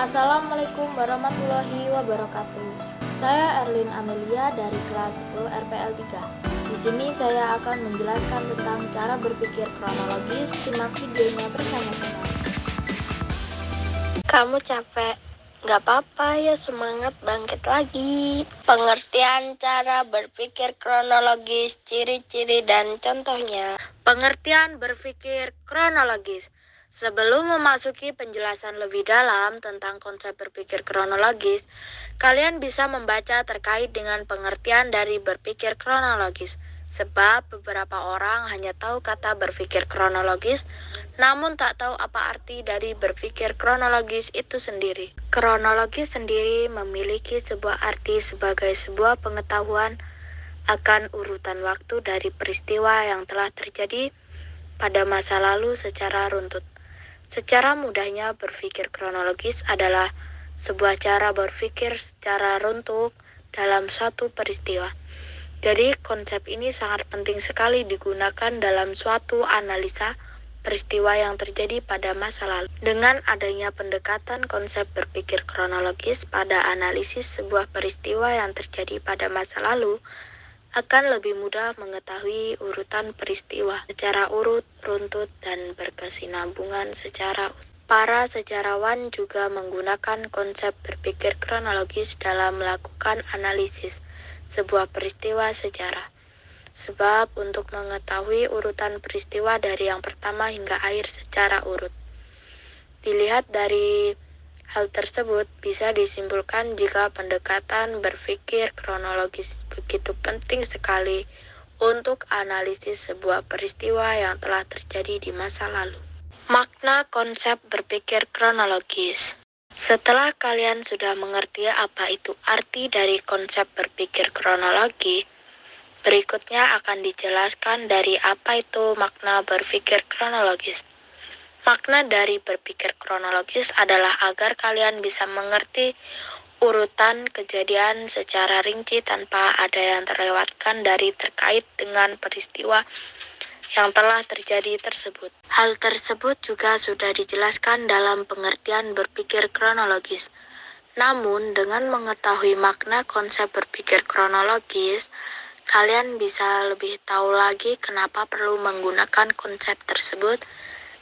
Assalamualaikum warahmatullahi wabarakatuh. Saya Erlin Amelia dari kelas 10 RPL 3. Di sini saya akan menjelaskan tentang cara berpikir kronologis. Simak videonya bersama-sama. Kamu capek? Gak apa-apa ya, semangat bangkit lagi. Pengertian cara berpikir kronologis, ciri-ciri dan contohnya. Pengertian berpikir kronologis. Sebelum memasuki penjelasan lebih dalam tentang konsep berpikir kronologis, kalian bisa membaca terkait dengan pengertian dari berpikir kronologis. Sebab beberapa orang hanya tahu kata berpikir kronologis, namun tak tahu apa arti dari berpikir kronologis itu sendiri. Kronologis sendiri memiliki sebuah arti sebagai sebuah pengetahuan akan urutan waktu dari peristiwa yang telah terjadi pada masa lalu secara runtut. Secara mudahnya, berpikir kronologis adalah sebuah cara berpikir secara runtut dalam suatu peristiwa. Jadi, konsep ini sangat penting sekali digunakan dalam suatu analisa peristiwa yang terjadi pada masa lalu. Dengan adanya pendekatan konsep berpikir kronologis pada analisis sebuah peristiwa yang terjadi pada masa lalu, akan lebih mudah mengetahui urutan peristiwa secara urut, runtut, dan berkesinambungan secara utuh. Para sejarawan juga menggunakan konsep berpikir kronologis dalam melakukan analisis sebuah peristiwa sejarah. Sebab untuk mengetahui urutan peristiwa dari yang pertama hingga akhir secara urut. Dilihat dari hal tersebut bisa disimpulkan jika pendekatan berpikir kronologis begitu penting sekali untuk analisis sebuah peristiwa yang telah terjadi di masa lalu. Makna konsep berpikir kronologis. Setelah kalian sudah mengerti apa itu arti dari konsep berpikir kronologi, berikutnya akan dijelaskan dari apa itu makna berpikir kronologis. Makna dari berpikir kronologis adalah agar kalian bisa mengerti urutan kejadian secara rinci tanpa ada yang terlewatkan dari terkait dengan peristiwa yang telah terjadi tersebut. Hal tersebut juga sudah dijelaskan dalam pengertian berpikir kronologis. Namun, dengan mengetahui makna konsep berpikir kronologis, kalian bisa lebih tahu lagi kenapa perlu menggunakan konsep tersebut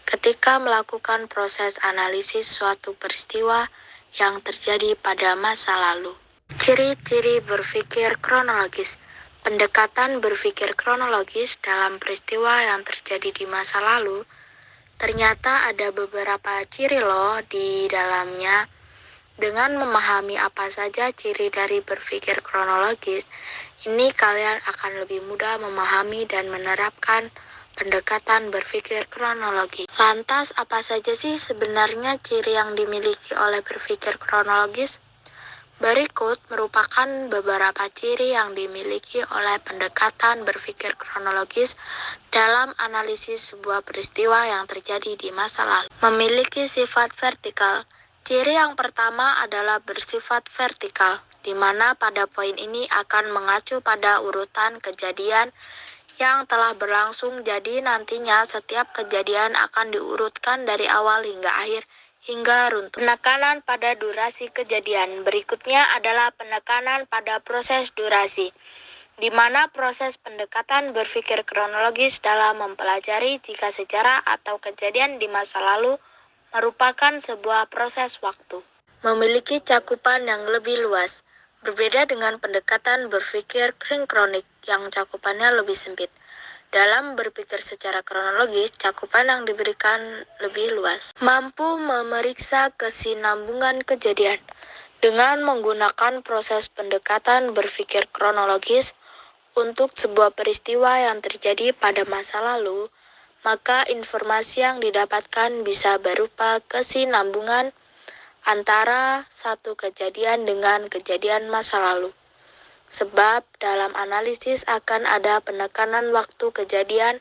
ketika melakukan proses analisis suatu peristiwa yang terjadi pada masa lalu. Ciri-ciri berpikir kronologis. Pendekatan berpikir kronologis dalam peristiwa yang terjadi di masa lalu, ternyata ada beberapa ciri loh di dalamnya. Dengan memahami apa saja ciri dari berpikir kronologis, ini kalian akan lebih mudah memahami dan menerapkan pendekatan berpikir kronologi. Lantas, apa saja sih sebenarnya ciri yang dimiliki oleh berpikir kronologis? Berikut merupakan beberapa ciri yang dimiliki oleh pendekatan berpikir kronologis dalam analisis sebuah peristiwa yang terjadi di masa lalu. Memiliki sifat vertikal. Ciri yang pertama adalah bersifat vertikal, di mana pada poin ini akan mengacu pada urutan kejadian yang telah berlangsung, jadi nantinya setiap kejadian akan diurutkan dari awal hingga akhir hingga runtut. Penekanan pada durasi kejadian. Berikutnya adalah penekanan pada proses durasi, di mana proses pendekatan berpikir kronologis dalam mempelajari jika sejarah atau kejadian di masa lalu merupakan sebuah proses waktu. Memiliki cakupan yang lebih luas. Berbeda dengan pendekatan berpikir sinkronik yang cakupannya lebih sempit. Dalam berpikir secara kronologis, cakupan yang diberikan lebih luas. Mampu memeriksa kesinambungan kejadian. Dengan menggunakan proses pendekatan berpikir kronologis untuk sebuah peristiwa yang terjadi pada masa lalu, maka informasi yang didapatkan bisa berupa kesinambungan antara satu kejadian dengan kejadian masa lalu. Sebab dalam analisis akan ada penekanan waktu kejadian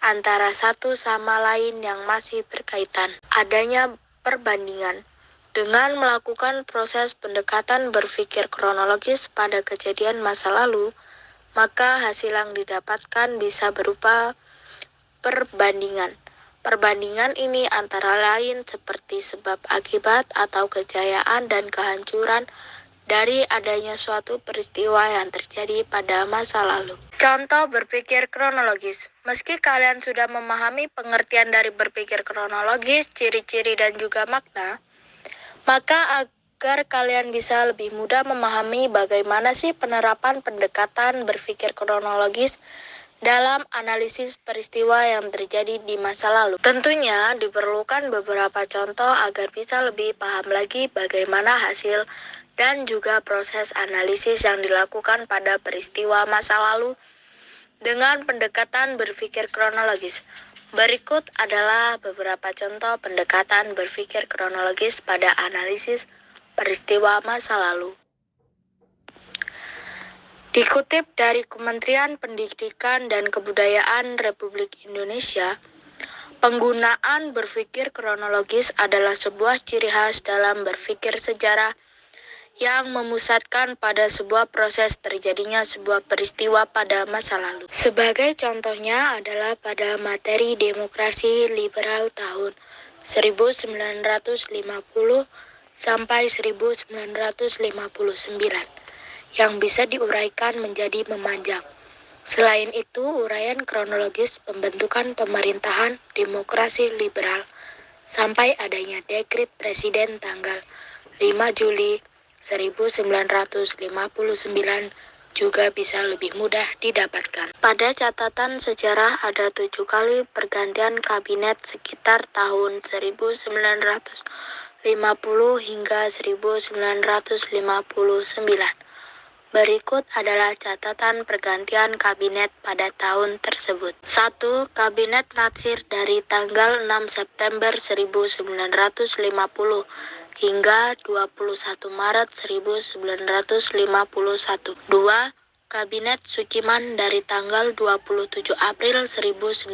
antara satu sama lain yang masih berkaitan. Adanya perbandingan. Dengan melakukan proses pendekatan berpikir kronologis pada kejadian masa lalu, maka hasil yang didapatkan bisa berupa perbandingan Perbandingan ini antara lain seperti sebab akibat atau kejayaan dan kehancuran dari adanya suatu peristiwa yang terjadi pada masa lalu. Contoh berpikir kronologis. Meski kalian sudah memahami pengertian dari berpikir kronologis, ciri-ciri dan juga makna, maka agar kalian bisa lebih mudah memahami bagaimana sih penerapan pendekatan berpikir kronologis dalam analisis peristiwa yang terjadi di masa lalu. Tentunya diperlukan beberapa contoh agar bisa lebih paham lagi bagaimana hasil dan juga proses analisis yang dilakukan pada peristiwa masa lalu dengan pendekatan berpikir kronologis. Berikut adalah beberapa contoh pendekatan berpikir kronologis pada analisis peristiwa masa lalu. Dikutip dari Kementerian Pendidikan dan Kebudayaan Republik Indonesia, penggunaan berpikir kronologis adalah sebuah ciri khas dalam berpikir sejarah yang memusatkan pada sebuah proses terjadinya sebuah peristiwa pada masa lalu. Sebagai contohnya adalah pada materi demokrasi liberal tahun 1950 sampai 1959 yang bisa diuraikan menjadi memanjang. Selain itu, uraian kronologis pembentukan pemerintahan demokrasi liberal sampai adanya dekret Presiden tanggal 5 Juli 1959 juga bisa lebih mudah didapatkan. Pada catatan sejarah ada 7 kali pergantian kabinet sekitar tahun 1950 hingga 1959. Berikut adalah catatan pergantian kabinet pada tahun tersebut. 1. Kabinet Natsir dari tanggal 6 September 1950 hingga 21 Maret 1951. 2. Kabinet Suciman dari tanggal 27 April 1951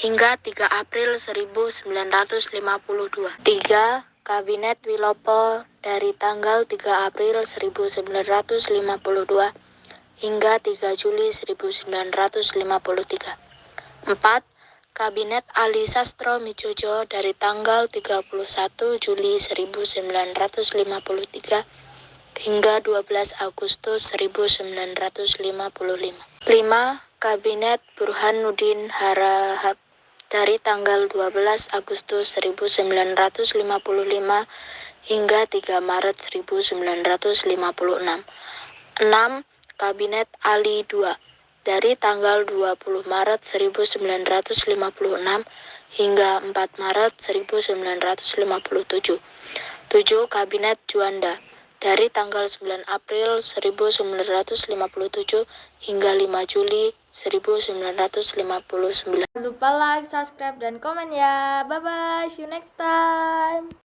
hingga 3 April 1952. 3. Kabinet Wilopo dari tanggal 3 April 1952 hingga 3 Juli 1953. 4. Kabinet Ali Sastro Mijojo dari tanggal 31 Juli 1953 hingga 12 Agustus 1955. 5. Kabinet Burhanuddin Harahap dari tanggal 12 Agustus 1955 hingga 3 Maret 1956. 6. Kabinet Ali II dari tanggal 20 Maret 1956 hingga 4 Maret 1957. 7. Kabinet Juanda dari tanggal 9 April 1957 hingga 5 Juli 1959. Jangan lupa like, subscribe, dan komen ya. Bye-bye, see you next time.